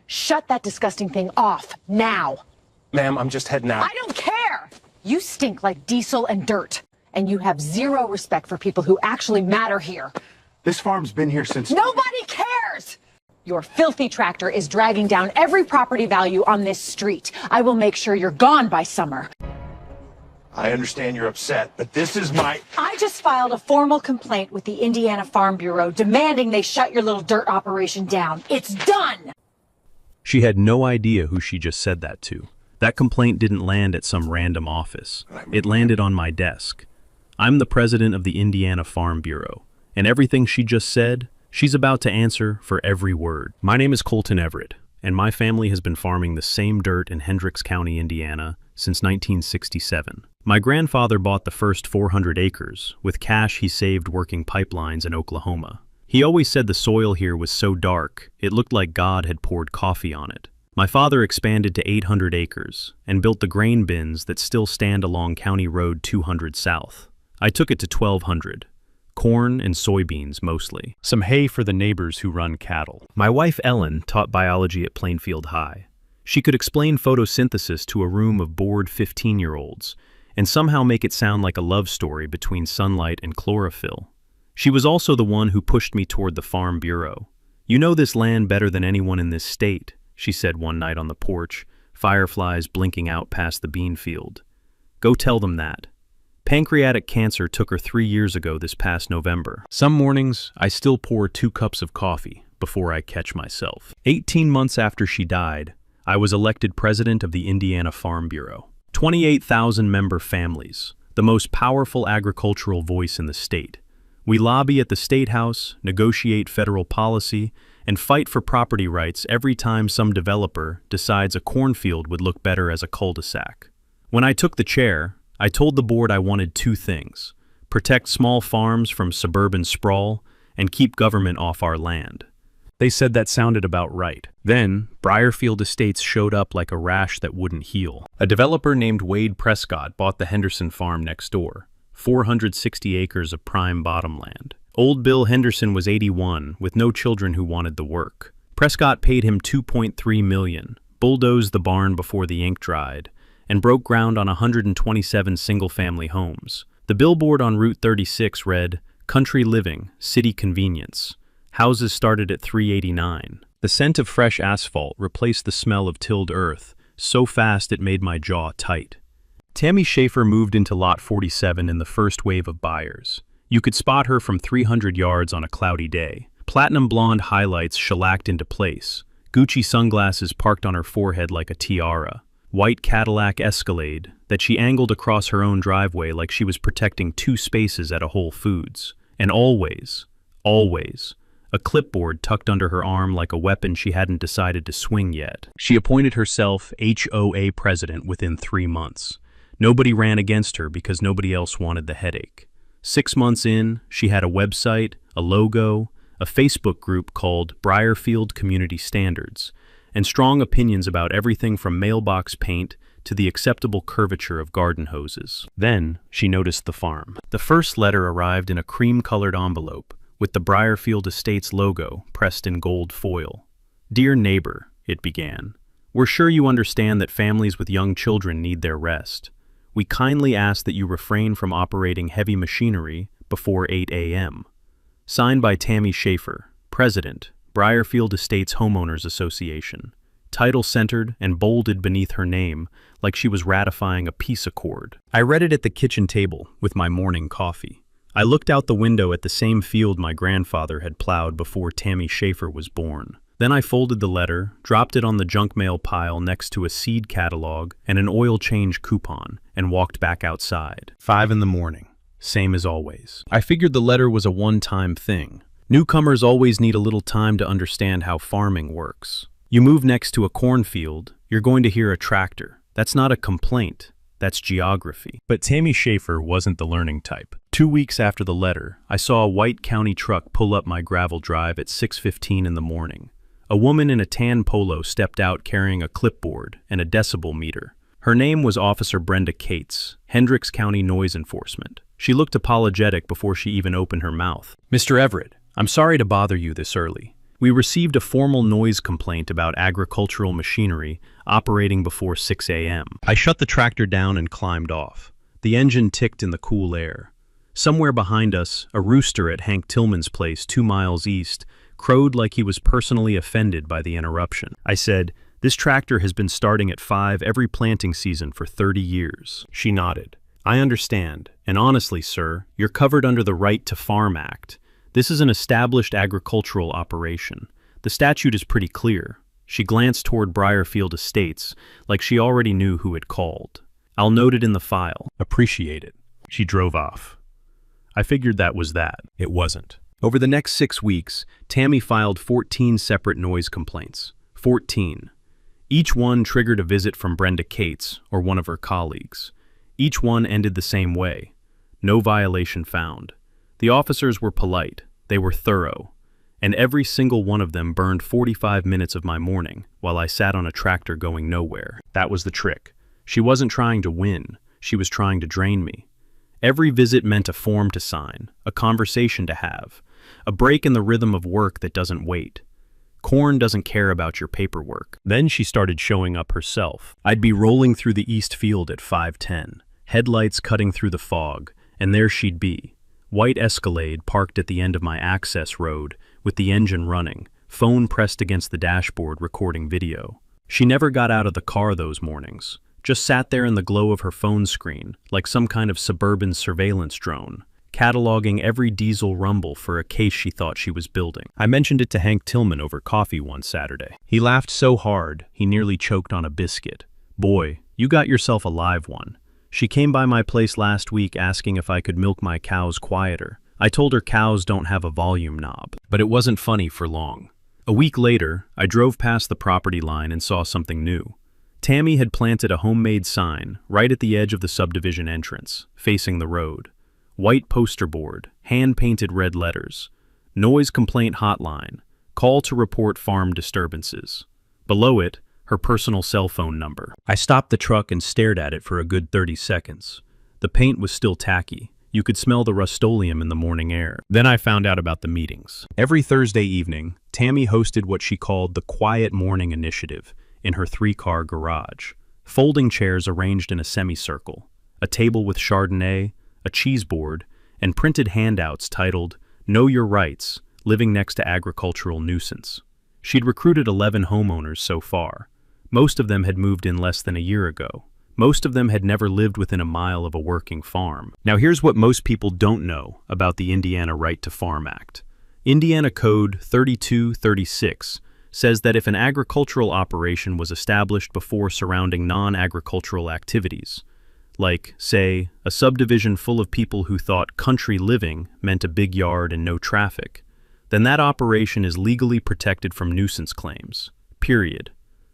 Shut that disgusting thing off, now. Ma'am, I'm just heading out. I don't care! You stink like diesel and dirt, and you have zero respect for people who actually matter here. This farm's been here since... Nobody cares! Your filthy tractor is dragging down every property value on this street. I will make sure you're gone by summer. I understand you're upset, but this is my... I just filed a formal complaint with the Indiana Farm Bureau demanding they shut your little dirt operation down. It's done! She had no idea who she just said that to. That complaint didn't land at some random office. It landed on my desk. I'm the president of the Indiana Farm Bureau, and everything she just said, she's about to answer for every word. My name is Colton Everett, and my family has been farming the same dirt in Hendricks County, Indiana, since 1967. My grandfather bought the first 400 acres, with cash he saved working pipelines in Oklahoma. He always said the soil here was so dark, it looked like God had poured coffee on it. My father expanded to 800 acres, and built the grain bins that still stand along County Road 200 South. I took it to 1,200. Corn and soybeans mostly. Some hay for the neighbors who run cattle. My wife Ellen taught biology at Plainfield High. She could explain photosynthesis to a room of bored 15-year-olds, and somehow make it sound like a love story between sunlight and chlorophyll. She was also the one who pushed me toward the Farm Bureau. "You know this land better than anyone in this state," she said one night on the porch, fireflies blinking out past the bean field. "Go tell them that." Pancreatic cancer took her 3 years ago this past November. Some mornings, I still pour 2 cups of coffee before I catch myself. 18 months after she died, I was elected president of the Indiana Farm Bureau. 28,000 member families, the most powerful agricultural voice in the state. We lobby at the State House, negotiate federal policy, and fight for property rights every time some developer decides a cornfield would look better as a cul-de-sac. When I took the chair, I told the board I wanted 2 things: protect small farms from suburban sprawl, and keep government off our land. They said that sounded about right. Then, Briarfield Estates showed up like a rash that wouldn't heal. A developer named Wade Prescott bought the Henderson farm next door, 460 acres of prime bottomland. Old Bill Henderson was 81, with no children who wanted the work. Prescott paid him $2.3 million, bulldozed the barn before the ink dried, and broke ground on 127 single-family homes. The billboard on Route 36 read, "Country Living, City Convenience." Houses started at $389. The scent of fresh asphalt replaced the smell of tilled earth, so fast it made my jaw tight. Tammy Schaefer moved into Lot 47 in the first wave of buyers. You could spot her from 300 yards on a cloudy day. Platinum blonde highlights shellacked into place, Gucci sunglasses parked on her forehead like a tiara, white Cadillac Escalade that she angled across her own driveway like she was protecting 2 spaces at a Whole Foods. And always, a clipboard tucked under her arm like a weapon she hadn't decided to swing yet. She appointed herself HOA president within 3 months. Nobody ran against her because nobody else wanted the headache. 6 months in, she had a website, a logo, a Facebook group called Briarfield Community Standards, and strong opinions about everything from mailbox paint to the acceptable curvature of garden hoses. Then, she noticed the farm. The first letter arrived in a cream-colored envelope, with the Briarfield Estates logo pressed in gold foil. "Dear neighbor," it began, "we're sure you understand that families with young children need their rest. We kindly ask that you refrain from operating heavy machinery before 8 a.m. Signed by Tammy Schaefer, President, Briarfield Estates Homeowners Association. Title centered and bolded beneath her name like she was ratifying a peace accord. I read it at the kitchen table with my morning coffee. I looked out the window at the same field my grandfather had plowed before Tammy Schaefer was born. Then I folded the letter, dropped it on the junk mail pile next to a seed catalog and an oil change coupon, and walked back outside. 5 in the morning. Same as always. I figured the letter was a one-time thing. Newcomers always need a little time to understand how farming works. You move next to a cornfield, you're going to hear a tractor. That's not a complaint. That's geography. But Tammy Schaefer wasn't the learning type. 2 weeks after the letter, I saw a white county truck pull up my gravel drive at 6:15 in the morning. A woman in a tan polo stepped out carrying a clipboard and a decibel meter. Her name was Officer Brenda Cates, Hendricks County Noise Enforcement. She looked apologetic before she even opened her mouth. "Mr. Everett, I'm sorry to bother you this early. We received a formal noise complaint about agricultural machinery operating before 6 a.m. I shut the tractor down and climbed off. The engine ticked in the cool air. Somewhere behind us, a rooster at Hank Tillman's place 2 miles east crowed like he was personally offended by the interruption. I said, "This tractor has been starting at 5 every planting season for 30 years. She nodded. "I understand, and honestly, sir, you're covered under the Right to Farm Act. This is an established agricultural operation. The statute is pretty clear." She glanced toward Briarfield Estates, like she already knew who had called. "I'll note it in the file." "Appreciate it." She drove off. I figured that was that. It wasn't. Over the next 6 weeks, Tammy filed 14 separate noise complaints. 14. Each one triggered a visit from Brenda Cates or one of her colleagues. Each one ended the same way. No violation found. The officers were polite. They were thorough. And every single one of them burned 45 minutes of my morning while I sat on a tractor going nowhere. That was the trick. She wasn't trying to win. She was trying to drain me. Every visit meant a form to sign, a conversation to have, a break in the rhythm of work that doesn't wait. Corn doesn't care about your paperwork. Then she started showing up herself. I'd be rolling through the east field at 5:10, headlights cutting through the fog, and there she'd be. White Escalade parked at the end of my access road, with the engine running, phone pressed against the dashboard recording video. She never got out of the car those mornings, just sat there in the glow of her phone screen, like some kind of suburban surveillance drone, cataloging every diesel rumble for a case she thought she was building. I mentioned it to Hank Tillman over coffee one Saturday. He laughed so hard, he nearly choked on a biscuit. "Boy, you got yourself a live one. She came by my place last week asking if I could milk my cows quieter. I told her cows don't have a volume knob." But it wasn't funny for long. A week later, I drove past the property line and saw something new. Tammy had planted a homemade sign right at the edge of the subdivision entrance, facing the road. White poster board, hand-painted red letters. Noise complaint hotline. Call to report farm disturbances. Below it, her personal cell phone number. I stopped the truck and stared at it for a good 30 seconds. The paint was still tacky. You could smell the Rust-Oleum in the morning air. Then I found out about the meetings. Every Thursday evening, Tammy hosted what she called the Quiet Morning Initiative in her 3-car garage. Folding chairs arranged in a semicircle, a table with Chardonnay, a cheese board, and printed handouts titled, "Know Your Rights, Living Next to Agricultural Nuisance." She'd recruited 11 homeowners so far. Most of them had moved in less than a year ago. Most of them had never lived within a mile of a working farm. Now here's what most people don't know about the Indiana Right to Farm Act. Indiana Code 3236 says that if an agricultural operation was established before surrounding non-agricultural activities, like, say, a subdivision full of people who thought country living meant a big yard and no traffic, then that operation is legally protected from nuisance claims. Period.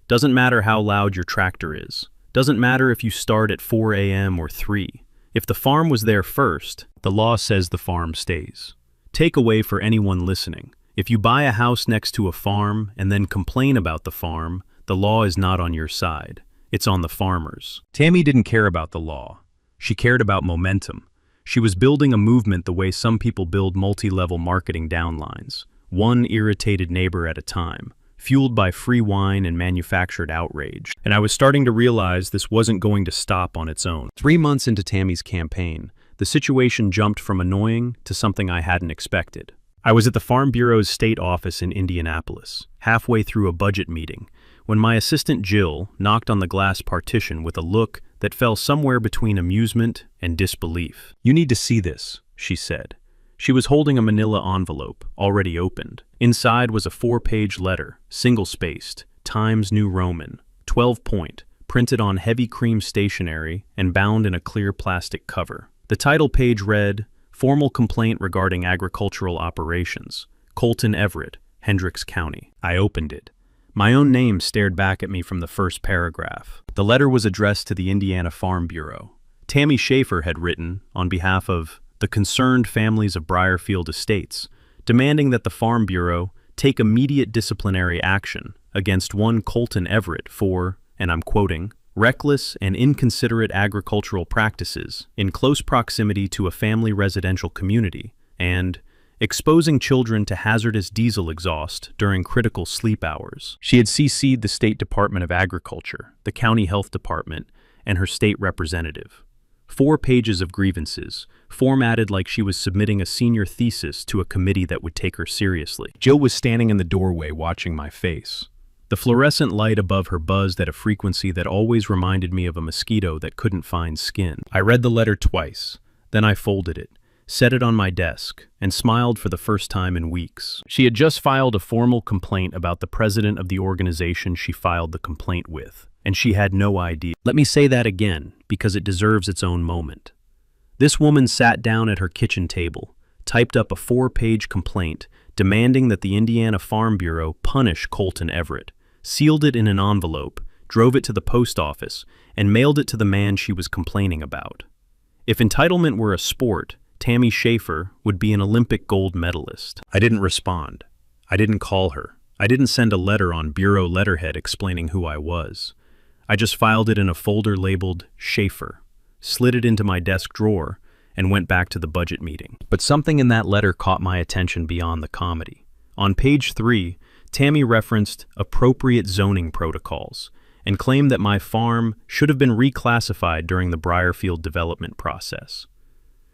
Doesn't matter how loud your tractor is. Doesn't matter if you start at 4 a.m. or 3. If the farm was there first, the law says the farm stays. Takeaway for anyone listening. If you buy a house next to a farm and then complain about the farm, the law is not on your side. It's on the farmers. Tammy didn't care about the law. She cared about momentum. She was building a movement the way some people build multi-level marketing downlines, one irritated neighbor at a time, fueled by free wine and manufactured outrage. And I was starting to realize this wasn't going to stop on its own. 3 months into Tammy's campaign, the situation jumped from annoying to something I hadn't expected. I was at the Farm Bureau's state office in Indianapolis, halfway through a budget meeting, when my assistant Jill knocked on the glass partition with a look that fell somewhere between amusement and disbelief. "You need to see this," she said. She was holding a manila envelope, already opened. Inside was a 4-page letter, single-spaced, Times New Roman, 12-point, printed on heavy cream stationery and bound in a clear plastic cover. The title page read, "Formal Complaint Regarding Agricultural Operations, Colton Everett, Hendricks County." I opened it. My own name stared back at me from the first paragraph. The letter was addressed to the Indiana Farm Bureau. Tammy Schaefer had written, on behalf of the concerned families of Briarfield Estates, demanding that the Farm Bureau take immediate disciplinary action against one Colton Everett for, and I'm quoting, "reckless and inconsiderate agricultural practices in close proximity to a family residential community," and exposing children to hazardous diesel exhaust during critical sleep hours. She had CC'd the State Department of Agriculture, the County Health Department, and her state representative. 4 pages of grievances, formatted like she was submitting a senior thesis to a committee that would take her seriously. Jill was standing in the doorway watching my face. The fluorescent light above her buzzed at a frequency that always reminded me of a mosquito that couldn't find skin. I read the letter twice, then I folded it, set it on my desk, and smiled for the first time in weeks. She had just filed a formal complaint about the president of the organization she filed the complaint with, and she had no idea. Let me say that again, because it deserves its own moment. This woman sat down at her kitchen table, typed up a 4-page complaint demanding that the Indiana Farm Bureau punish Colton Everett, sealed it in an envelope, drove it to the post office, and mailed it to the man she was complaining about. If entitlement were a sport, Tammy Schaefer would be an Olympic gold medalist. I didn't respond. I didn't call her. I didn't send a letter on bureau letterhead explaining who I was. I just filed it in a folder labeled Schaefer, slid it into my desk drawer, and went back to the budget meeting. But something in that letter caught my attention beyond the comedy. On page 3, Tammy referenced appropriate zoning protocols and claimed that my farm should have been reclassified during the Briarfield development process.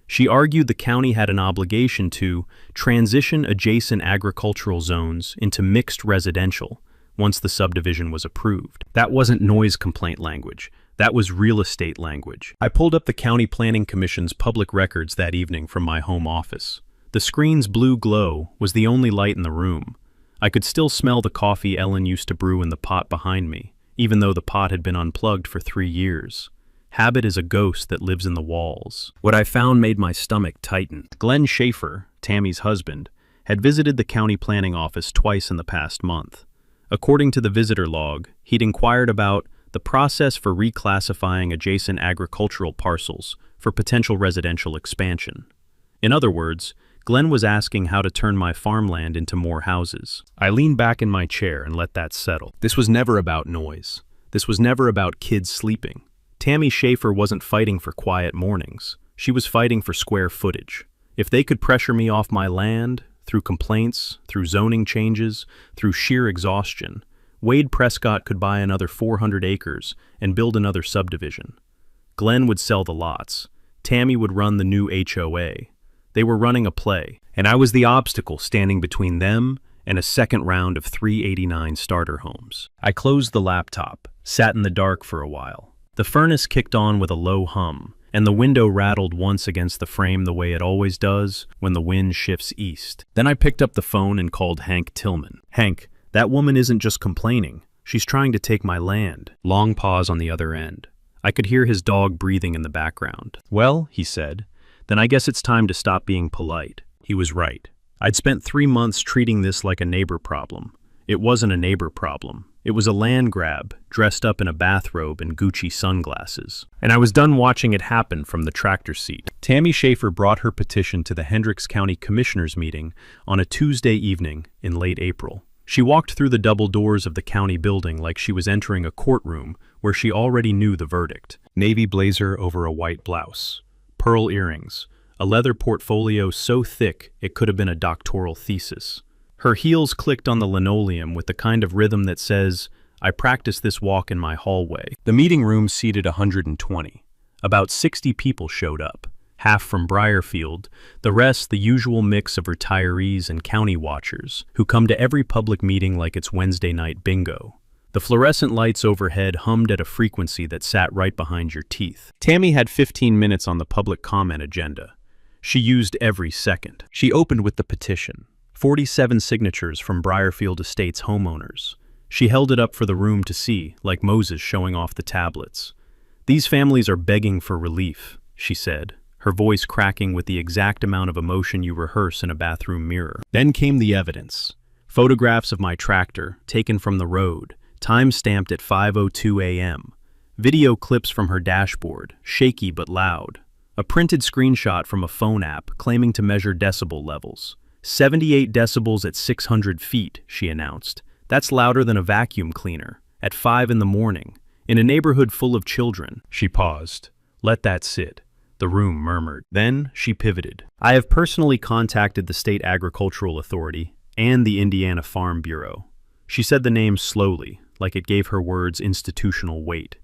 She argued the county had an obligation to transition adjacent agricultural zones into mixed residential once the subdivision was approved. That wasn't noise complaint language. That was real estate language. I pulled up the County Planning Commission's public records that evening from my home office. The screen's blue glow was the only light in the room. I could still smell the coffee Ellen used to brew in the pot behind me, even though the pot had been unplugged for 3 years. Habit is a ghost that lives in the walls. What I found made my stomach tighten. Glenn Schaefer, Tammy's husband, had visited the county planning office twice in the past month. According to the visitor log, he'd inquired about the process for reclassifying adjacent agricultural parcels for potential residential expansion. In other words, Glenn was asking how to turn my farmland into more houses. I leaned back in my chair and let that settle. This was never about noise. This was never about kids sleeping. Tammy Schaefer wasn't fighting for quiet mornings. She was fighting for square footage. If they could pressure me off my land, through complaints, through zoning changes, through sheer exhaustion, Wade Prescott could buy another 400 acres and build another subdivision. Glenn would sell the lots. Tammy would run the new HOA. They were running a play, and I was the obstacle standing between them and a second round of 389 starter homes. I closed the laptop, sat in the dark for a while. The furnace kicked on with a low hum, and the window rattled once against the frame the way it always does when the wind shifts east. Then I picked up the phone and called Hank Tillman. Hank, that woman isn't just complaining. She's trying to take my land. Long pause on the other end. I could hear his dog breathing in the background. Well, he said, then I guess it's time to stop being polite. He was right. I'd spent 3 months treating this like a neighbor problem. It wasn't a neighbor problem. It was a land grab, dressed up in a bathrobe and Gucci sunglasses. And I was done watching it happen from the tractor seat. Tammy Schaefer brought her petition to the Hendricks County Commissioners meeting on a Tuesday evening in late April. She walked through the double doors of the county building like she was entering a courtroom where she already knew the verdict. Navy blazer over a white blouse, pearl earrings, a leather portfolio so thick it could have been a doctoral thesis. Her heels clicked on the linoleum with the kind of rhythm that says, I practice this walk in my hallway. The meeting room seated 120. About 60 people showed up, half from Briarfield, the rest the usual mix of retirees and county watchers who come to every public meeting like it's Wednesday night bingo. The fluorescent lights overhead hummed at a frequency that sat right behind your teeth. Tammy had 15 minutes on the public comment agenda. She used every second. She opened with the petition. 47 signatures from Briarfield Estates homeowners. She held it up for the room to see, like Moses showing off the tablets. These families are begging for relief, she said, her voice cracking with the exact amount of emotion you rehearse in a bathroom mirror. Then came the evidence. Photographs of my tractor, taken from the road, time-stamped at 5:02 a.m. Video clips from her dashboard, shaky but loud. A printed screenshot from a phone app claiming to measure decibel levels. 78 decibels at 600 feet, she announced. That's louder than a vacuum cleaner. At 5 in the morning, in a neighborhood full of children. She paused. Let that sit. The room murmured. Then she pivoted. I have personally contacted the State Agricultural Authority and the Indiana Farm Bureau. She said the names slowly, like it gave her words institutional weight.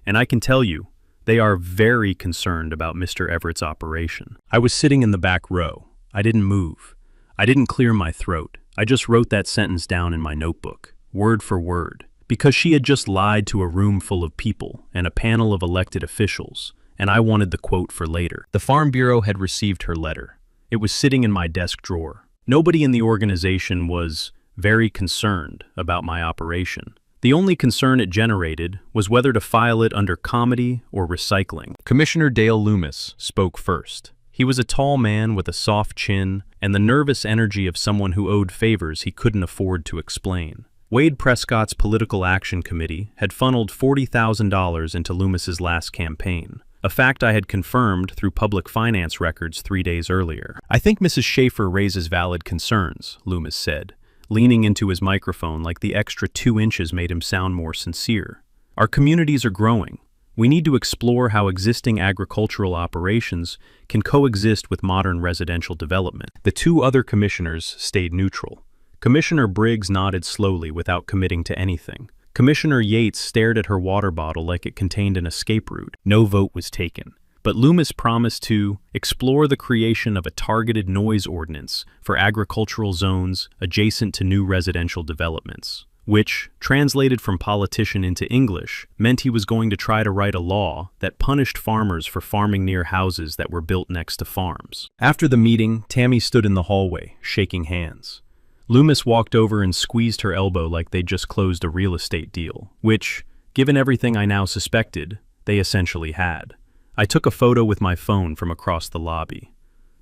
And I can tell you, they are very concerned about Mr. Everett's operation. I was sitting in the back row. I didn't move. I didn't clear my throat. I just wrote that sentence down in my notebook, word for word, because she had just lied to a room full of people and a panel of elected officials, and I wanted the quote for later. The Farm Bureau had received her letter. It was sitting in my desk drawer. Nobody in the organization was very concerned about my operation. The only concern it generated was whether to file it under comedy or recycling. Commissioner Dale Loomis spoke first. He was a tall man with a soft chin and the nervous energy of someone who owed favors he couldn't afford to explain. Wade Prescott's Political Action Committee had funneled $40,000 into Loomis's last campaign, a fact I had confirmed through public finance records 3 days earlier. I think Mrs. Schaefer raises valid concerns, Loomis said, leaning into his microphone like the extra 2 inches made him sound more sincere. Our communities are growing. We need to explore how existing agricultural operations can coexist with modern residential development. The 2 other commissioners stayed neutral. Commissioner Briggs nodded slowly without committing to anything. Commissioner Yates stared at her water bottle like it contained an escape route. No vote was taken. But Loomis promised to explore the creation of a targeted noise ordinance for agricultural zones adjacent to new residential developments, which, translated from politician into English, meant he was going to try to write a law that punished farmers for farming near houses that were built next to farms. After the meeting, Tammy stood in the hallway, shaking hands. Loomis walked over and squeezed her elbow like they'd just closed a real estate deal, which, given everything I now suspected, they essentially had. I took a photo with my phone from across the lobby.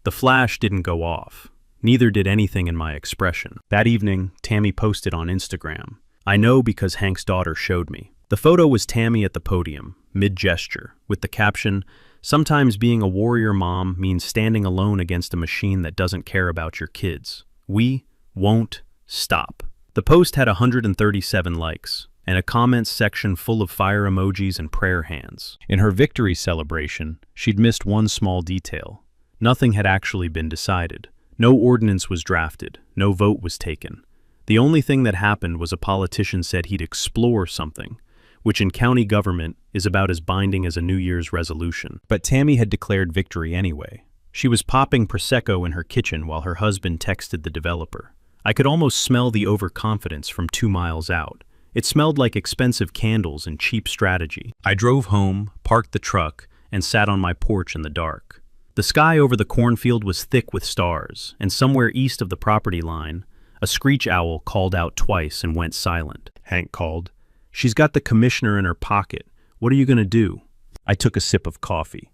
The flash didn't go off. Neither did anything in my expression. That evening, Tammy posted on Instagram. I know because Hank's daughter showed me. The photo was Tammy at the podium, mid-gesture, with the caption, "Sometimes being a warrior mom means standing alone against a machine that doesn't care about your kids. We won't stop." The post had 137 likes, and a comments section full of fire emojis and prayer hands. In her victory celebration, she'd missed one small detail. Nothing had actually been decided. No ordinance was drafted. No vote was taken. The only thing that happened was a politician said he'd explore something, which in county government is about as binding as a New Year's resolution. But Tammy had declared victory anyway. She was popping Prosecco in her kitchen while her husband texted the developer. I could almost smell the overconfidence from 2 miles out. It smelled like expensive candles and cheap strategy. I drove home, parked the truck, and sat on my porch in the dark. The sky over the cornfield was thick with stars, and somewhere east of the property line, a screech owl called out twice and went silent. Hank called. "She's got the commissioner in her pocket. What are you going to do?" I took a sip of coffee.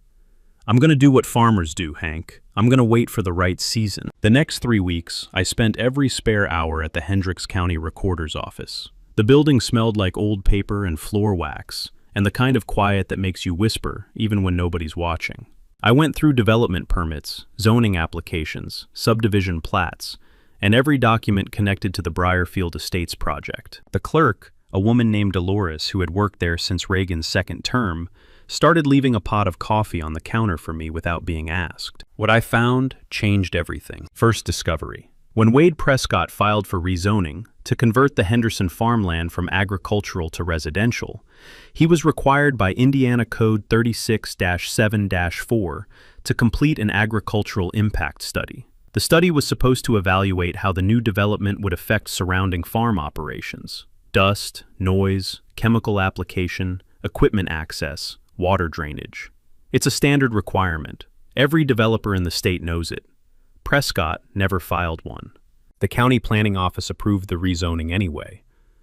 "I'm going to do what farmers do, Hank. I'm going to wait for the right season." The next 3 weeks, I spent every spare hour at the Hendricks County Recorder's office. The building smelled like old paper and floor wax, and the kind of quiet that makes you whisper even when nobody's watching. I went through development permits, zoning applications, subdivision plats, and every document connected to the Briarfield Estates project. The clerk, a woman named Dolores who had worked there since Reagan's second term, started leaving a pot of coffee on the counter for me without being asked. What I found changed everything. First discovery. When Wade Prescott filed for rezoning to convert the Henderson farmland from agricultural to residential, he was required by Indiana Code 36-7-4 to complete an agricultural impact study. The study was supposed to evaluate how the new development would affect surrounding farm operations: dust, noise, chemical application, equipment access, water drainage. It's a standard requirement. Every developer in the state knows it. Prescott never filed one. The county planning office approved the rezoning anyway.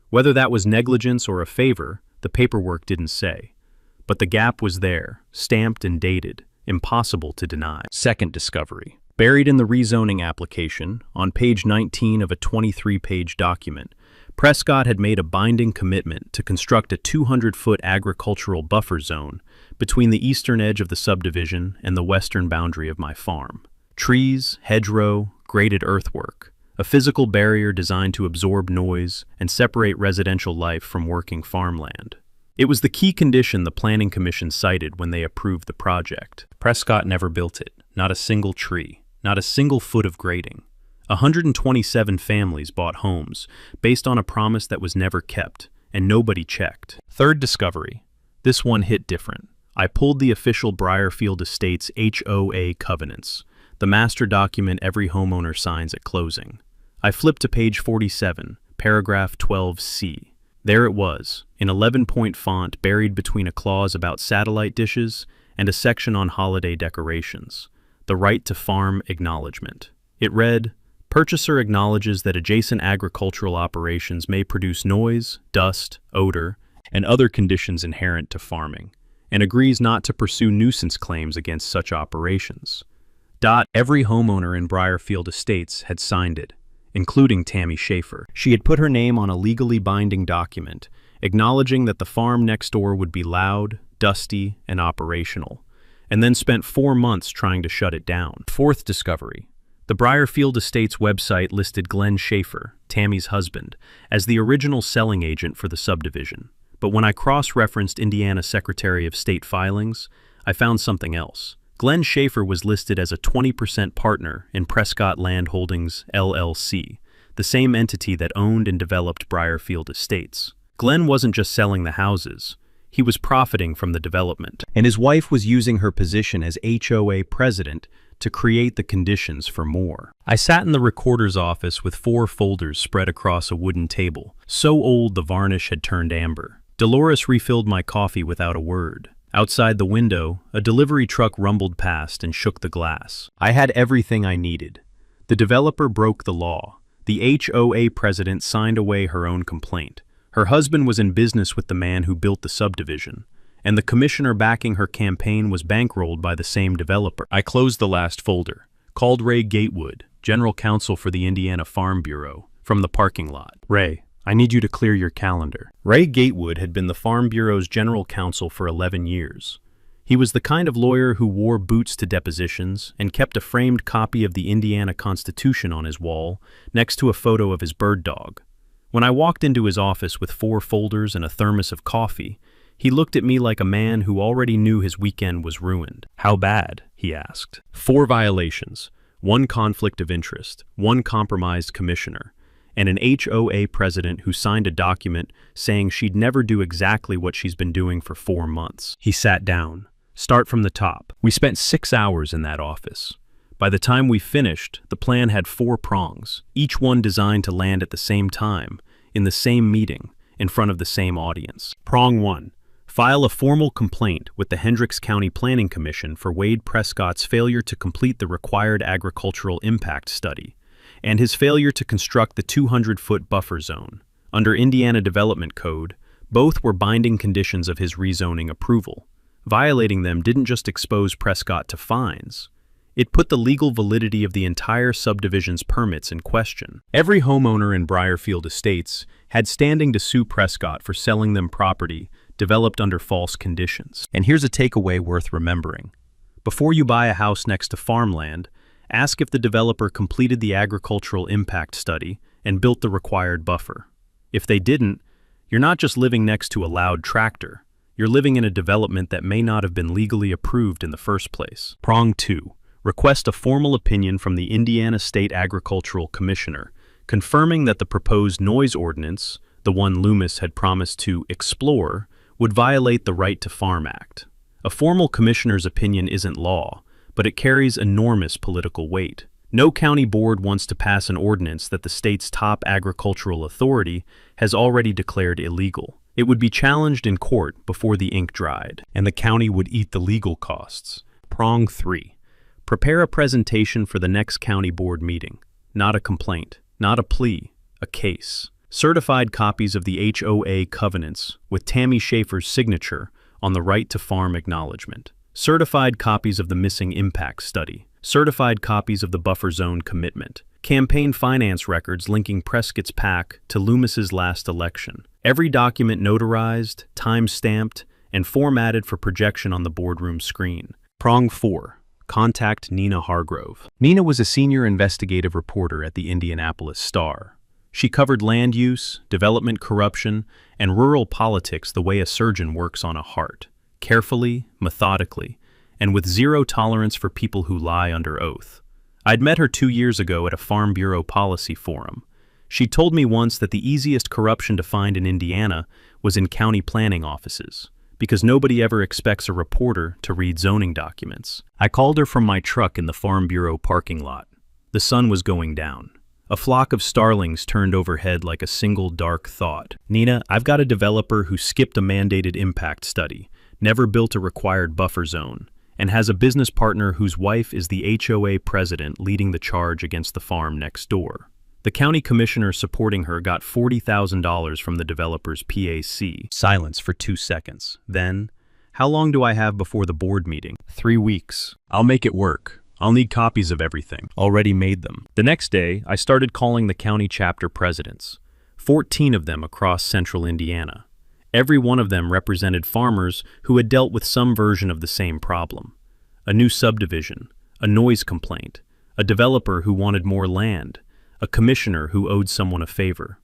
Whether that was negligence or a favor, the paperwork didn't say. But the gap was there, stamped and dated, impossible to deny. Second discovery. Buried in the rezoning application, on page 19 of a 23-page document, Prescott had made a binding commitment to construct a 200-foot agricultural buffer zone between the eastern edge of the subdivision and the western boundary of my farm. Trees, hedgerow, graded earthwork, a physical barrier designed to absorb noise and separate residential life from working farmland. It was the key condition the Planning Commission cited when they approved the project. Prescott never built it. Not a single tree. Not a single foot of grading. 127 families bought homes based on a promise that was never kept, and nobody checked. Third discovery. This one hit different. I pulled the official Briarfield Estates HOA covenants, the master document every homeowner signs at closing. I flipped to page 47, paragraph 12C. There it was, in 11-point font buried between a clause about satellite dishes and a section on holiday decorations. The right to farm acknowledgement. It read, "Purchaser acknowledges that adjacent agricultural operations may produce noise, dust, odor, and other conditions inherent to farming, and agrees not to pursue nuisance claims against such operations." Every homeowner in Briarfield Estates had signed it, including Tammy Schaefer. She had put her name on a legally binding document, acknowledging that the farm next door would be loud, dusty, and operational, and then spent 4 months trying to shut it down. Fourth discovery. The Briarfield Estates website listed Glenn Schaefer, Tammy's husband, as the original selling agent for the subdivision. But when I cross-referenced Indiana Secretary of State filings, I found something else. Glenn Schaefer was listed as a 20% partner in Prescott Land Holdings, LLC, the same entity that owned and developed Briarfield Estates. Glenn wasn't just selling the houses, he was profiting from the development. And his wife was using her position as HOA president to create the conditions for more. I sat in the recorder's office with 4 folders spread across a wooden table, so old the varnish had turned amber. Dolores refilled my coffee without a word. Outside the window, a delivery truck rumbled past and shook the glass. I had everything I needed. The developer broke the law. The HOA president signed away her own complaint. Her husband was in business with the man who built the subdivision, and the commissioner backing her campaign was bankrolled by the same developer. I closed the last folder, called Ray Gatewood, general counsel for the Indiana Farm Bureau, from the parking lot. "Ray, I need you to clear your calendar." Ray Gatewood had been the Farm Bureau's general counsel for 11 years. He was the kind of lawyer who wore boots to depositions and kept a framed copy of the Indiana Constitution on his wall next to a photo of his bird dog. When I walked into his office with 4 folders and a thermos of coffee, he looked at me like a man who already knew his weekend was ruined. "How bad?" he asked. 4 violations, 1 conflict of interest, 1 compromised commissioner, and an HOA president who signed a document saying she'd never do exactly what she's been doing for 4 months. He sat down. "Start from the top." We spent 6 hours in that office. By the time we finished, the plan had 4 prongs, each one designed to land at the same time, in the same meeting, in front of the same audience. Prong 1. File a formal complaint with the Hendricks County Planning Commission for Wade Prescott's failure to complete the required agricultural impact study, and his failure to construct the 200-foot buffer zone. Under Indiana Development Code, both were binding conditions of his rezoning approval. Violating them didn't just expose Prescott to fines. It put the legal validity of the entire subdivision's permits in question. Every homeowner in Briarfield Estates had standing to sue Prescott for selling them property developed under false conditions. And here's a takeaway worth remembering. Before you buy a house next to farmland, ask if the developer completed the agricultural impact study and built the required buffer. If they didn't, you're not just living next to a loud tractor. You're living in a development that may not have been legally approved in the first place. Prong 2. Request a formal opinion from the Indiana State Agricultural Commissioner, confirming that the proposed noise ordinance, the one Loomis had promised to explore, would violate the Right to Farm Act. A formal commissioner's opinion isn't law, but it carries enormous political weight. No county board wants to pass an ordinance that the state's top agricultural authority has already declared illegal. It would be challenged in court before the ink dried, and the county would eat the legal costs. Prong 3. Prepare a presentation for the next county board meeting. Not a complaint, not a plea, a case. Certified copies of the HOA covenants with Tammy Schaefer's signature on the right to farm acknowledgement. Certified copies of the missing impact study. Certified copies of the buffer zone commitment. Campaign finance records linking Prescott's PAC to Loomis's last election. Every document notarized, time-stamped, and formatted for projection on the boardroom screen. Prong 4. Contact Nina Hargrove. Nina was a senior investigative reporter at the Indianapolis Star. She covered land use, development corruption, and rural politics the way a surgeon works on a heart, carefully, methodically, and with zero tolerance for people who lie under oath. I'd met her 2 years ago at a Farm Bureau policy forum. She told me once that the easiest corruption to find in Indiana was in county planning offices, because nobody ever expects a reporter to read zoning documents. I called her from my truck in the Farm Bureau parking lot. The sun was going down. A flock of starlings turned overhead like a single dark thought. Nina, I've got a developer who skipped a mandated impact study, never built a required buffer zone, and has a business partner whose wife is the HOA president leading the charge against the farm next door. The county commissioner supporting her got $40,000 from the developer's PAC. Silence for 2 seconds. Then, how long do I have before the board meeting? 3 weeks. I'll make it work. I'll need copies of everything. Already made them. The next day, I started calling the county chapter presidents. 14 of them across central Indiana. Every one of them represented farmers who had dealt with some version of the same problem. A new subdivision, a noise complaint, a developer who wanted more land, a commissioner who owed someone a favor.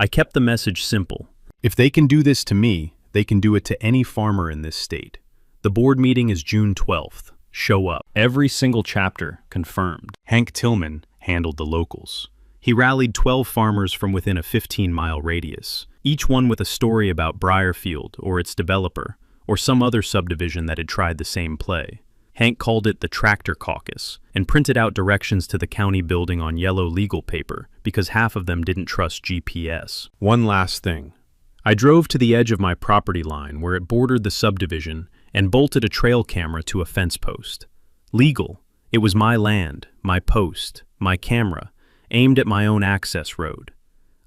I kept the message simple. If they can do this to me, they can do it to any farmer in this state. The board meeting is June 12th. Show up. Every single chapter confirmed. Hank Tillman handled the locals. He rallied 12 farmers from within a 15-mile radius, each one with a story about Briarfield or its developer, or some other subdivision that had tried the same play. Hank called it the Tractor Caucus and printed out directions to the county building on yellow legal paper because half of them didn't trust GPS. One last thing. I drove to the edge of my property line where it bordered the subdivision and bolted a trail camera to a fence post. Legal. It was my land, my post, my camera, aimed at my own access road.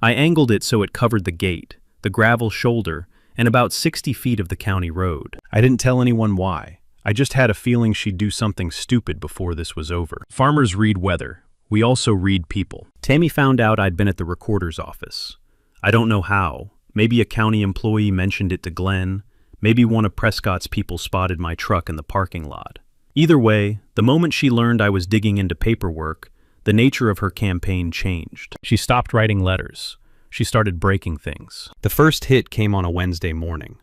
I angled it so it covered the gate, the gravel shoulder, and about 60 feet of the county road. I didn't tell anyone why. I just had a feeling she'd do something stupid before this was over. Farmers read weather. We also read people. Tammy found out I'd been at the recorder's office. I don't know how. Maybe a county employee mentioned it to Glenn. Maybe one of Prescott's people spotted my truck in the parking lot. Either way, the moment she learned I was digging into paperwork, the nature of her campaign changed. She stopped writing letters. She started breaking things. The first hit came on a Wednesday morning.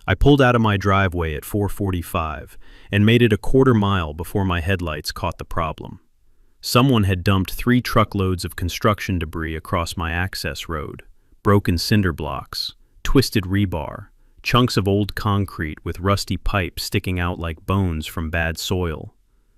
I pulled out of my driveway at 4:45 and made it a quarter mile before my headlights caught the problem. Someone had dumped 3 truckloads of construction debris across my access road. Broken cinder blocks, twisted rebar, chunks of old concrete with rusty pipes sticking out like bones from bad soil.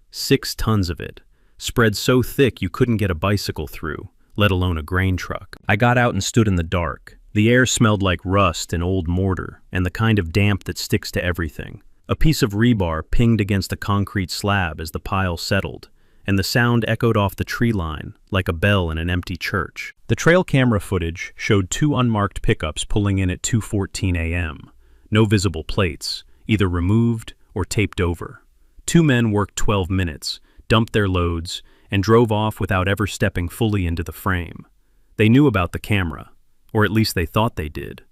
6 tons of it, spread so thick you couldn't get a bicycle through, let alone a grain truck. I got out and stood in the dark. The air smelled like rust and old mortar, and the kind of damp that sticks to everything. A piece of rebar pinged against a concrete slab as the pile settled, and the sound echoed off the tree line like a bell in an empty church. The trail camera footage showed 2 unmarked pickups pulling in at 2:14 a.m. No visible plates, either removed or taped over. 2 men worked 12 minutes, dumped their loads, and drove off without ever stepping fully into the frame. They knew about the camera, or at least they thought they did.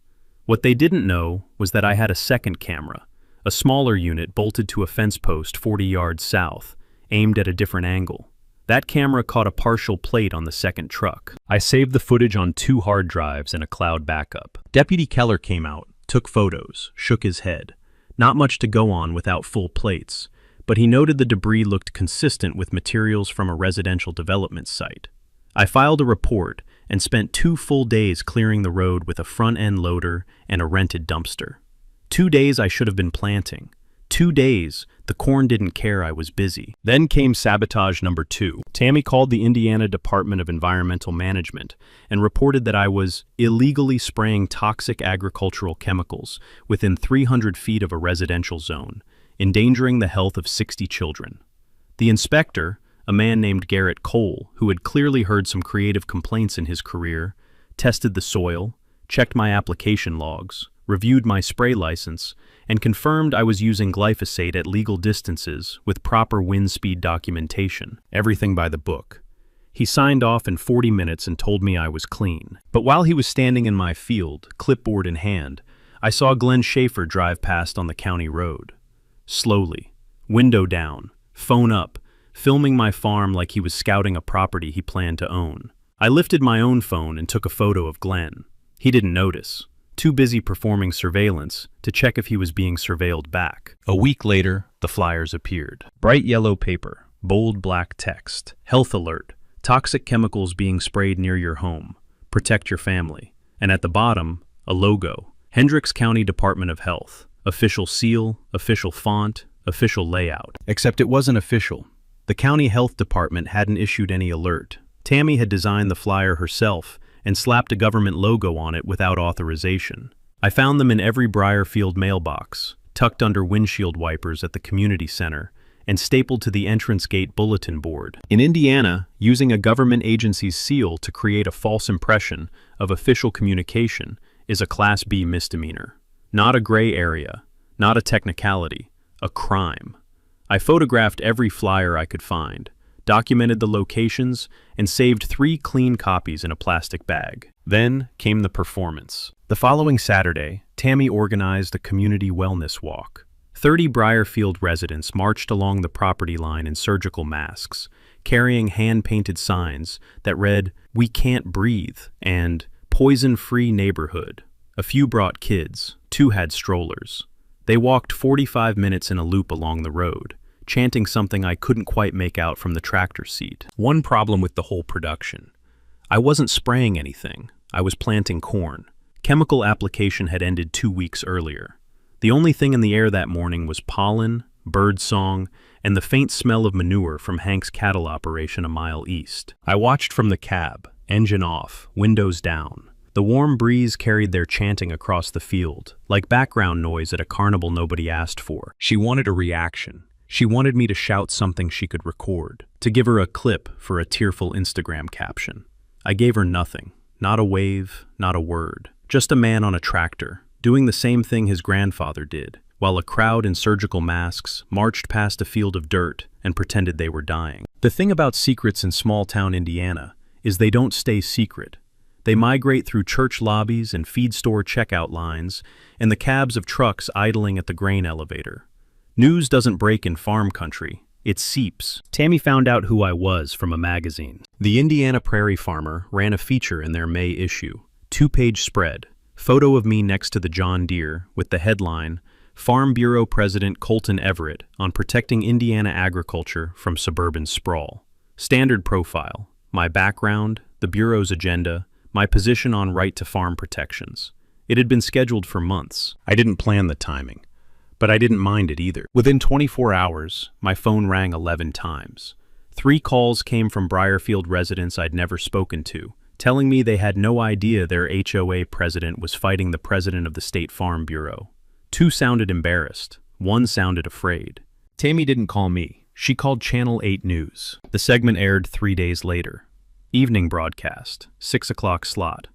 What they didn't know was that I had a second camera, a smaller unit bolted to a fence post 40 yards south, aimed at a different angle. That camera caught a partial plate on the second truck. I saved the footage on 2 hard drives and a cloud backup. Deputy Keller came out, took photos, shook his head. Not much to go on without full plates, but he noted the debris looked consistent with materials from a residential development site. I filed a report and spent 2 full days clearing the road with a front-end loader and a rented dumpster. 2 days I should have been planting. 2 days, the corn didn't care I was busy. Then came sabotage number 2. Tammy called the Indiana Department of Environmental Management and reported that I was illegally spraying toxic agricultural chemicals within 300 feet of a residential zone, endangering the health of 60 children. The inspector, a man named Garrett Cole, who had clearly heard some creative complaints in his career, tested the soil, checked my application logs, reviewed my spray license, and confirmed I was using glyphosate at legal distances with proper wind speed documentation, everything by the book. He signed off in 40 minutes and told me I was clean. But while he was standing in my field, clipboard in hand, I saw Glenn Schaefer drive past on the county road. Slowly, window down, phone up, filming my farm like he was scouting a property he planned to own. I lifted my own phone and took a photo of Glenn. He didn't notice, too busy performing surveillance to check if he was being surveilled back. A week later, the flyers appeared. Bright yellow paper, bold black text, health alert, toxic chemicals being sprayed near your home, protect your family. And at the bottom, a logo, Hendricks County Department of Health, official seal, official font, official layout. Except it wasn't official. The county health department hadn't issued any alert. Tammy had designed the flyer herself and slapped a government logo on it without authorization. I found them in every Briarfield mailbox, tucked under windshield wipers at the community center, and stapled to the entrance gate bulletin board. In Indiana, using a government agency's seal to create a false impression of official communication is a Class B misdemeanor. Not a gray area, not a technicality, a crime. I photographed every flyer I could find, documented the locations, and saved 3 clean copies in a plastic bag. Then came the performance. The following Saturday, Tammy organized a community wellness walk. 30 Briarfield residents marched along the property line in surgical masks, carrying hand-painted signs that read, "We can't breathe," and "Poison-free neighborhood." A few brought kids, 2 had strollers. They walked 45 minutes in a loop along the road, chanting something I couldn't quite make out from the tractor seat. One problem with the whole production. I wasn't spraying anything. I was planting corn. Chemical application had ended 2 weeks earlier. The only thing in the air that morning was pollen, bird song, and the faint smell of manure from Hank's cattle operation a mile east. I watched from the cab, engine off, windows down. The warm breeze carried their chanting across the field, like background noise at a carnival nobody asked for. She wanted a reaction. She wanted me to shout something she could record, to give her a clip for a tearful Instagram caption. I gave her nothing, not a wave, not a word. Just a man on a tractor, doing the same thing his grandfather did, while a crowd in surgical masks marched past a field of dirt and pretended they were dying. The thing about secrets in small-town Indiana is they don't stay secret. They migrate through church lobbies and feed store checkout lines and the cabs of trucks idling at the grain elevator. News doesn't break in farm country, it seeps. Tammy found out who I was from a magazine. The Indiana Prairie Farmer ran a feature in their May issue. 2-page spread, photo of me next to the John Deere with the headline, Farm Bureau President Colton Everett on protecting Indiana agriculture from suburban sprawl. Standard profile, my background, the Bureau's agenda, my position on right to farm protections. It had been scheduled for months. I didn't plan the timing, but I didn't mind it either. Within 24 hours, my phone rang 11 times. 3 calls came from Briarfield residents I'd never spoken to, telling me they had no idea their HOA president was fighting the president of the State Farm Bureau. 2 sounded embarrassed. 1 sounded afraid. Tammy didn't call me. She called Channel 8 News. The segment aired 3 days later. Evening broadcast, 6 o'clock slot.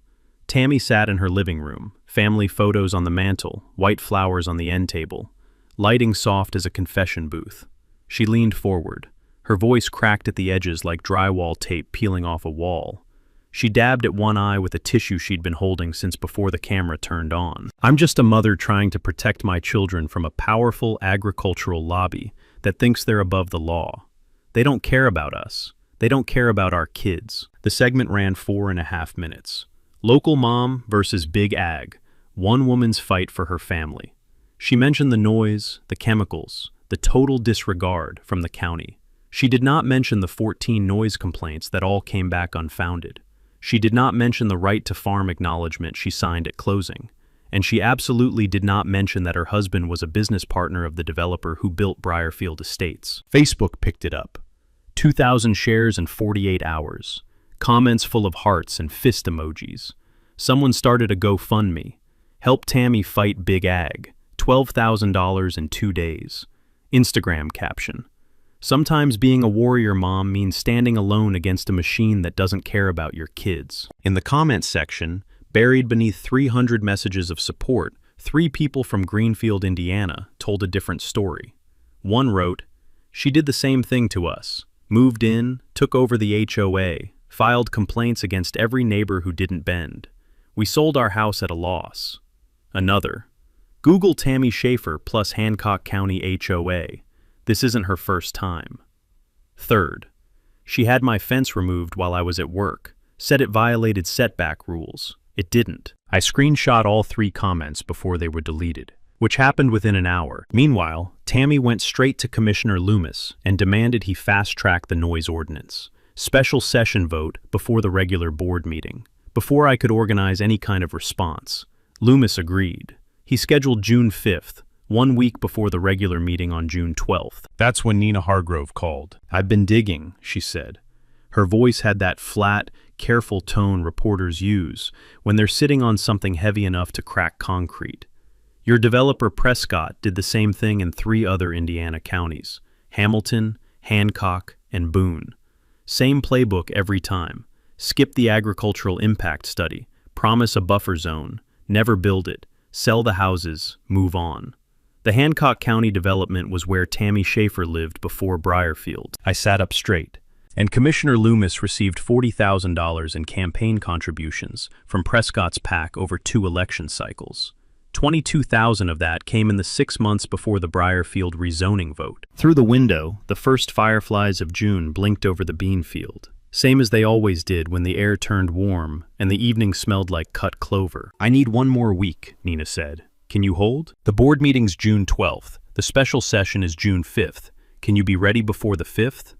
Tammy sat in her living room, family photos on the mantle, white flowers on the end table, lighting soft as a confession booth. She leaned forward. Her voice cracked at the edges like drywall tape peeling off a wall. She dabbed at one eye with a tissue she'd been holding since before the camera turned on. I'm just a mother trying to protect my children from a powerful agricultural lobby that thinks they're above the law. They don't care about us. They don't care about our kids. The segment ran 4.5 minutes. Local mom versus big ag. One woman's fight for her family. She mentioned the noise, the chemicals, the total disregard from the county. She did not mention the 14 noise complaints that all came back unfounded. She did not mention the right to farm acknowledgement she signed at closing. And she absolutely did not mention that her husband was a business partner of the developer who built Briarfield Estates. Facebook picked it up. 2,000 shares in 48 hours. Comments full of hearts and fist emojis. Someone started a GoFundMe. Help Tammy fight Big Ag. $12,000 in 2 days. Instagram caption. Sometimes being a warrior mom means standing alone against a machine that doesn't care about your kids. In the comments section, buried beneath 300 messages of support, 3 people from Greenfield, Indiana, told a different story. One wrote, "She did the same thing to us. Moved in, took over the HOA, filed complaints against every neighbor who didn't bend. We sold our house at a loss." Another, "Google Tammy Schaefer plus Hancock County HOA. This isn't her first time." Third, "She had my fence removed while I was at work. said it violated setback rules. It didn't. I screenshot all 3 comments before they were deleted, which happened within an hour. Meanwhile, Tammy went straight to Commissioner Loomis and demanded he fast-track the noise ordinance. Special session vote before the regular board meeting. Before I could organize any kind of response, Loomis agreed. He scheduled June 5th, 1 week before the regular meeting on June 12th. That's when Nina Hargrove called. "I've been digging," she said. Her voice had that flat, careful tone reporters use when they're sitting on something heavy enough to crack concrete. Your developer Prescott did the same thing in 3 other Indiana counties: Hamilton, Hancock, and Boone. Same playbook every time. Skip the agricultural impact study, promise a buffer zone, never build it, sell the houses, move on. The Hancock County development was where Tammy Schaefer lived before Briarfield. I sat up straight. And Commissioner Loomis received $40,000 in campaign contributions from Prescott's PAC over 2 election cycles. 22,000 of that came in the 6 months before the Briarfield rezoning vote. Through the window, the first fireflies of June blinked over the bean field, same as they always did when the air turned warm and the evening smelled like cut clover. "I need 1 more week," Nina said. "Can you hold? The board meeting's June 12th. The special session is June 5th. Can you be ready before the 5th?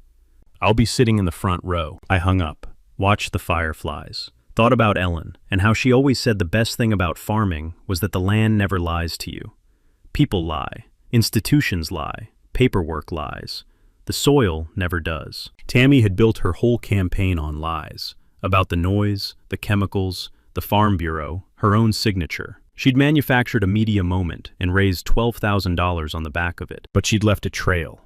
I'll be sitting in the front row." I hung up, watched the fireflies, thought about Ellen, and how she always said the best thing about farming was that the land never lies to you. People lie, institutions lie, paperwork lies. The soil never does. Tammy had built her whole campaign on lies, about the noise, the chemicals, the Farm Bureau, her own signature. She'd manufactured a media moment and raised $12,000 on the back of it, but she'd left a trail.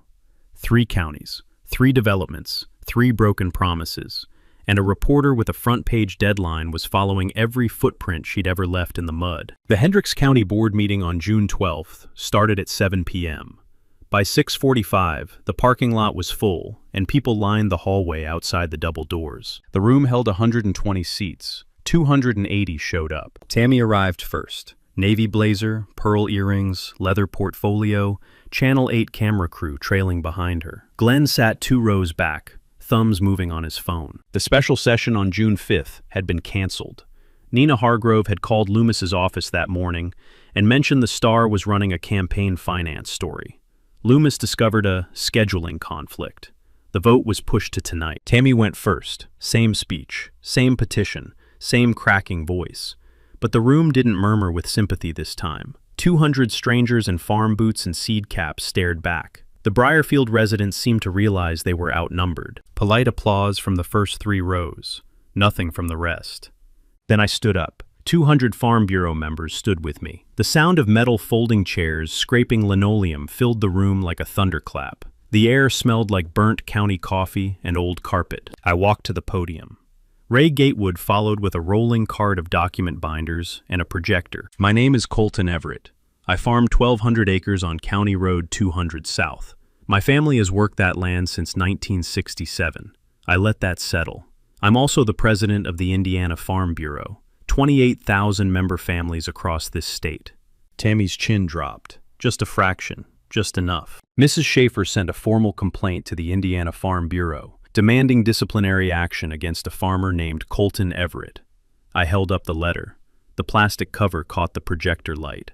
3 counties, 3 developments, 3 broken promises, and a reporter with a front-page deadline was following every footprint she'd ever left in the mud. The Hendricks County Board meeting on June 12th started at 7 p.m. By 6:45, the parking lot was full, and people lined the hallway outside the double doors. The room held 120 seats. 280 showed up. Tammy arrived first. Navy blazer, pearl earrings, leather portfolio, Channel 8 camera crew trailing behind her. Glenn sat 2 rows back, thumbs moving on his phone. The special session on June 5th had been canceled. Nina Hargrove had called Loomis's office that morning and mentioned the Star was running a campaign finance story. Loomis discovered a scheduling conflict. The vote was pushed to tonight. Tammy went first. Same speech, same petition, same cracking voice. But the room didn't murmur with sympathy this time. 200 strangers in farm boots and seed caps stared back. The Briarfield residents seemed to realize they were outnumbered. Polite applause from the first 3 rows. Nothing from the rest. Then I stood up. 200 Farm Bureau members stood with me. The sound of metal folding chairs scraping linoleum filled the room like a thunderclap. The air smelled like burnt county coffee and old carpet. I walked to the podium. Ray Gatewood followed with a rolling cart of document binders and a projector. "My name is Colton Everett. I farm 1,200 acres on County Road 200 South. My family has worked that land since 1967. I let that settle. I'm also the president of the Indiana Farm Bureau. 28,000 member families across this state." Tammy's chin dropped. Just a fraction. Just enough. Mrs. Schaefer sent a formal complaint to the Indiana Farm Bureau, demanding disciplinary action against a farmer named Colton Everett. I held up the letter. The plastic cover caught the projector light.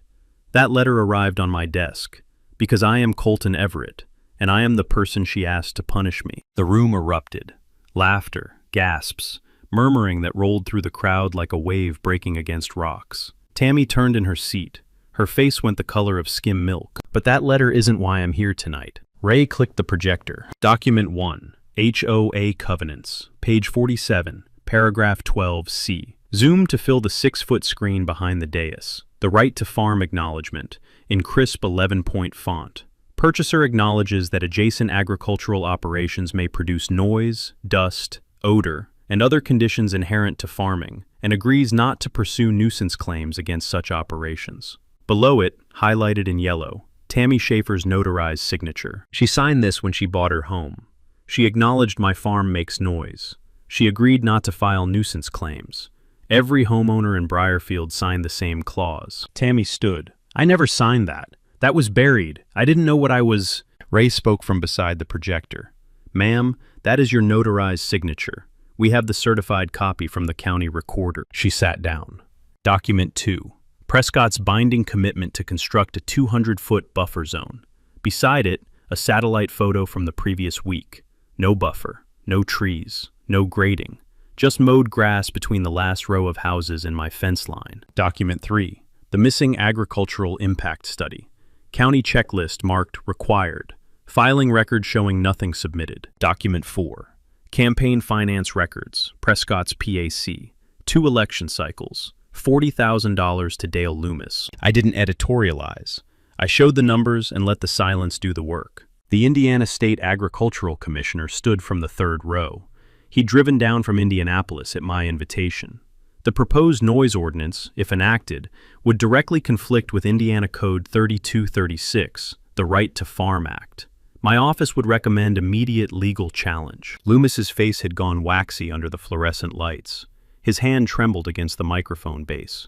That letter arrived on my desk, because I am Colton Everett, and I am the person she asked to punish me. The room erupted. Laughter, gasps, murmuring that rolled through the crowd like a wave breaking against rocks. Tammy turned in her seat. Her face went the color of skim milk. "But that letter isn't why I'm here tonight." Ray clicked the projector. Document 1, HOA Covenants, page 47, paragraph 12C. Zoom to fill the 6-foot screen behind the dais. The right to farm acknowledgement, in crisp 11-point font. Purchaser acknowledges that adjacent agricultural operations may produce noise, dust, odor, and other conditions inherent to farming, and agrees not to pursue nuisance claims against such operations. Below it, highlighted in yellow, Tammy Schaefer's notarized signature. She signed this when she bought her home. She acknowledged my farm makes noise. She agreed not to file nuisance claims. Every homeowner in Briarfield signed the same clause. Tammy stood. "I never signed that. That was buried. I didn't know what I was." Ray spoke from beside the projector. "Ma'am, that is your notarized signature. We have the certified copy from the county recorder. She sat down. Document 2. Prescott's binding commitment to construct a 200-foot buffer zone. Beside it, a satellite photo from the previous week. No buffer, no trees, no grading. Just mowed grass between the last row of houses and my fence line. Document 3. The missing agricultural impact study. County checklist marked required. Filing record showing nothing submitted. Document 4. Campaign finance records. Prescott's PAC. 2 election cycles. $40,000 to Dale Loomis. I didn't editorialize. I showed the numbers and let the silence do the work. The Indiana State Agricultural Commissioner stood from the third row. He'd driven down from Indianapolis at my invitation. The proposed noise ordinance, if enacted, would directly conflict with Indiana Code 3236, the Right to Farm Act. My office would recommend immediate legal challenge. Loomis's face had gone waxy under the fluorescent lights. His hand trembled against the microphone base.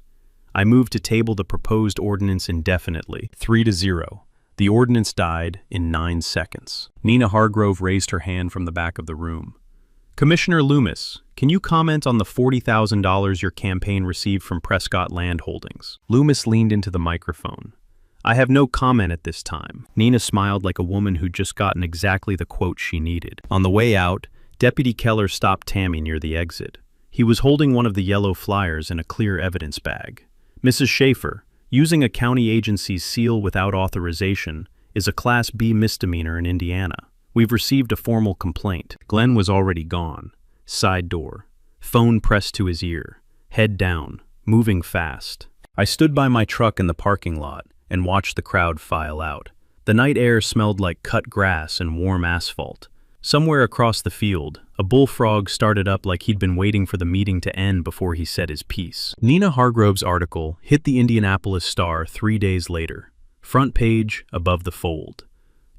I moved to table the proposed ordinance indefinitely, 3-0. The ordinance died in 9 seconds. Nina Hargrove raised her hand from the back of the room. Commissioner Loomis, can you comment on the $40,000 your campaign received from Prescott Land Holdings? Loomis leaned into the microphone. I have no comment at this time. Nina smiled like a woman who'd just gotten exactly the quote she needed. On the way out, Deputy Keller stopped Tammy near the exit. He was holding one of the yellow flyers in a clear evidence bag. Mrs. Schaefer, using a county agency's seal without authorization is a Class B misdemeanor in Indiana. We've received a formal complaint. Glenn was already gone. Side door. Phone pressed to his ear. Head down. Moving fast. I stood by my truck in the parking lot and watched the crowd file out. The night air smelled like cut grass and warm asphalt. Somewhere across the field, a bullfrog started up like he'd been waiting for the meeting to end before he said his piece. Nina Hargrove's article hit the Indianapolis Star 3 days later. Front page, above the fold.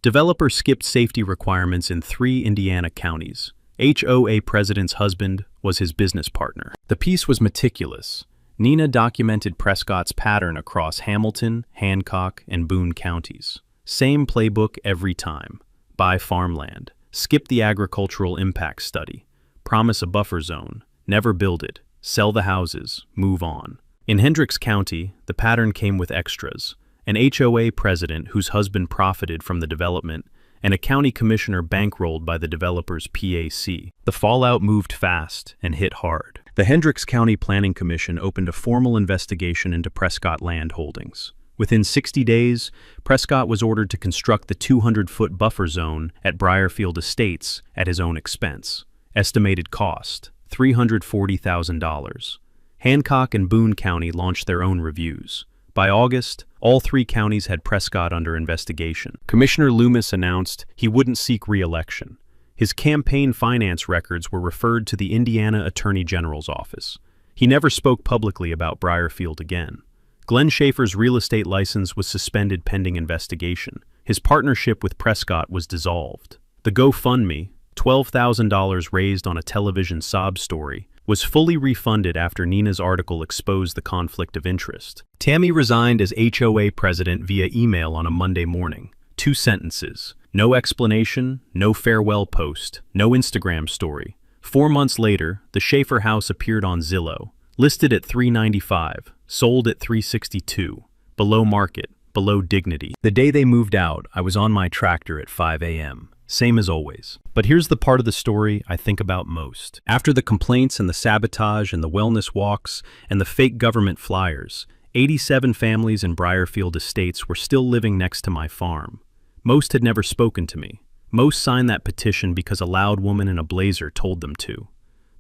Developer skipped safety requirements in 3 Indiana counties. HOA president's husband was his business partner. The piece was meticulous. Nina documented Prescott's pattern across Hamilton, Hancock, and Boone counties. Same playbook every time. Buy farmland. Skip the agricultural impact study. Promise a buffer zone. Never build it. Sell the houses. Move on. In Hendricks County, the pattern came with extras. An HOA president whose husband profited from the development, and a county commissioner bankrolled by the developer's PAC. The fallout moved fast and hit hard. The Hendricks County Planning Commission opened a formal investigation into Prescott Land Holdings. Within 60 days, Prescott was ordered to construct the 200-foot buffer zone at Briarfield Estates at his own expense. Estimated cost, $340,000. Hancock and Boone County launched their own reviews. By August, all 3 counties had Prescott under investigation. Commissioner Loomis announced he wouldn't seek re-election. His campaign finance records were referred to the Indiana Attorney General's office. He never spoke publicly about Briarfield again. Glenn Schaefer's real estate license was suspended pending investigation. His partnership with Prescott was dissolved. The GoFundMe, $12,000 raised on a television sob story, was fully refunded after Nina's article exposed the conflict of interest. Tammy resigned as HOA president via email on a Monday morning. 2 sentences. No explanation, no farewell post, no Instagram story. 4 months later, the Schaefer house appeared on Zillow. Listed at $395, sold at $362. Below market, below dignity. The day they moved out, I was on my tractor at 5 a.m. Same as always. But here's the part of the story I think about most. After the complaints and the sabotage and the wellness walks and the fake government flyers, 87 families in Briarfield Estates were still living next to my farm. Most had never spoken to me. Most signed that petition because a loud woman in a blazer told them to.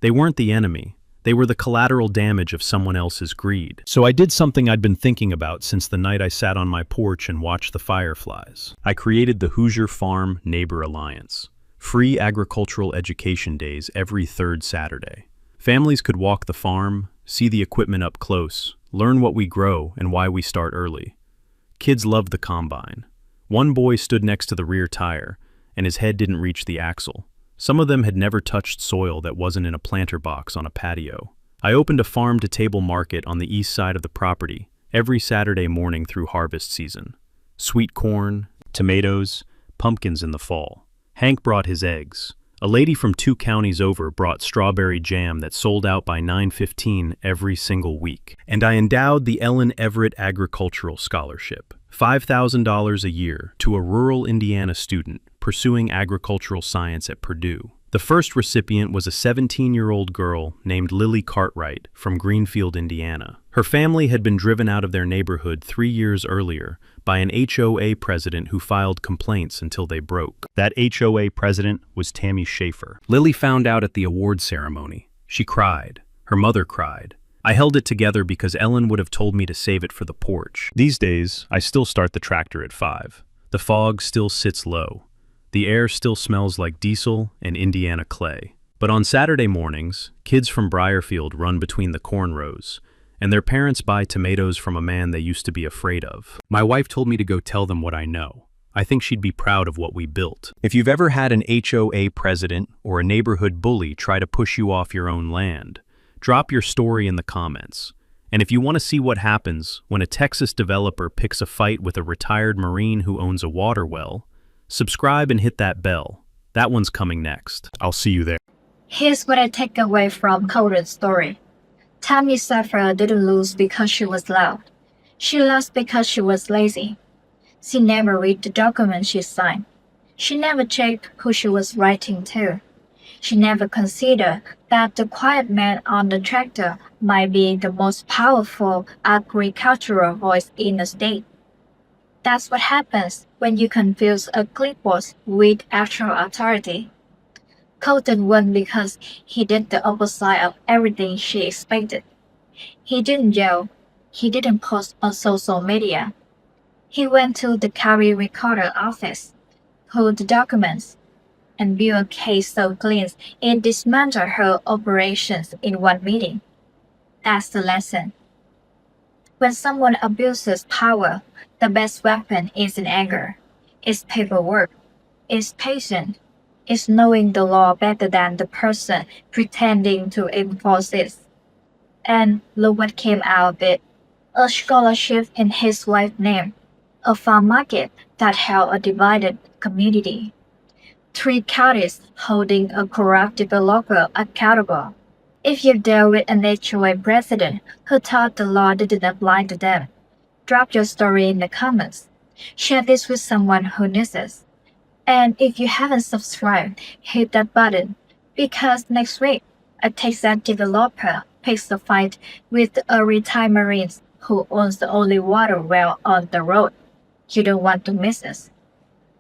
They weren't the enemy. They were the collateral damage of someone else's greed. So I did something I'd been thinking about since the night I sat on my porch and watched the fireflies. I created the Hoosier Farm Neighbor Alliance. Free agricultural education days every 3rd Saturday. Families could walk the farm, see the equipment up close, learn what we grow and why we start early. Kids loved the combine. One boy stood next to the rear tire, and his head didn't reach the axle. Some of them had never touched soil that wasn't in a planter box on a patio. I opened a farm-to-table market on the east side of the property every Saturday morning through harvest season. Sweet corn, tomatoes, pumpkins in the fall. Hank brought his eggs. A lady from 2 counties over brought strawberry jam that sold out by 9:15 every single week. And I endowed the Ellen Everett Agricultural Scholarship, $5,000 a year, to a rural Indiana student pursuing agricultural science at Purdue. The first recipient was a 17-year-old girl named Lily Cartwright from Greenfield, Indiana. Her family had been driven out of their neighborhood 3 years earlier by an HOA president who filed complaints until they broke. That HOA president was Tammy Schaefer. Lily found out at the award ceremony. She cried. Her mother cried. I held it together because Ellen would have told me to save it for the porch. These days, I still start the tractor at 5. The fog still sits low. The air still smells like diesel and Indiana clay. But on Saturday mornings, kids from Briarfield run between the corn rows, and their parents buy tomatoes from a man they used to be afraid of. My wife told me to go tell them what I know. I think she'd be proud of what we built. If you've ever had an HOA president or a neighborhood bully try to push you off your own land, drop your story in the comments. And if you want to see what happens when a Texas developer picks a fight with a retired Marine who owns a water well, subscribe and hit that bell. That one's coming next. I'll see you there. Here's what I take away from Colton's story. Tammy Schaefer didn't lose because she was loud. She lost because she was lazy. She never read the document she signed. She never checked who she was writing to. She never considered that the quiet man on the tractor might be the most powerful agricultural voice in the state. That's what happens when you confuse a clipboard with actual authority. Colton won because he did the opposite of everything she expected. He didn't yell. He didn't post on social media. He went to the county recorder office, pulled the documents, and built a case so clean it dismantled her operations in one meeting. That's the lesson. When someone abuses power, the best weapon isn't anger. It's paperwork. It's patience. It's knowing the law better than the person pretending to enforce it. And look what came out of it. A scholarship in his wife's name. A farm market that held a divided community. 3 counties holding a corrupt developer accountable. If you deal with an HOA president who thought the law didn't apply to them, drop your story in the comments. Share this with someone who needs it. And if you haven't subscribed, hit that button, because next week, a Texas developer picks a fight with a retired Marine who owns the only water well on the road. You don't want to miss it.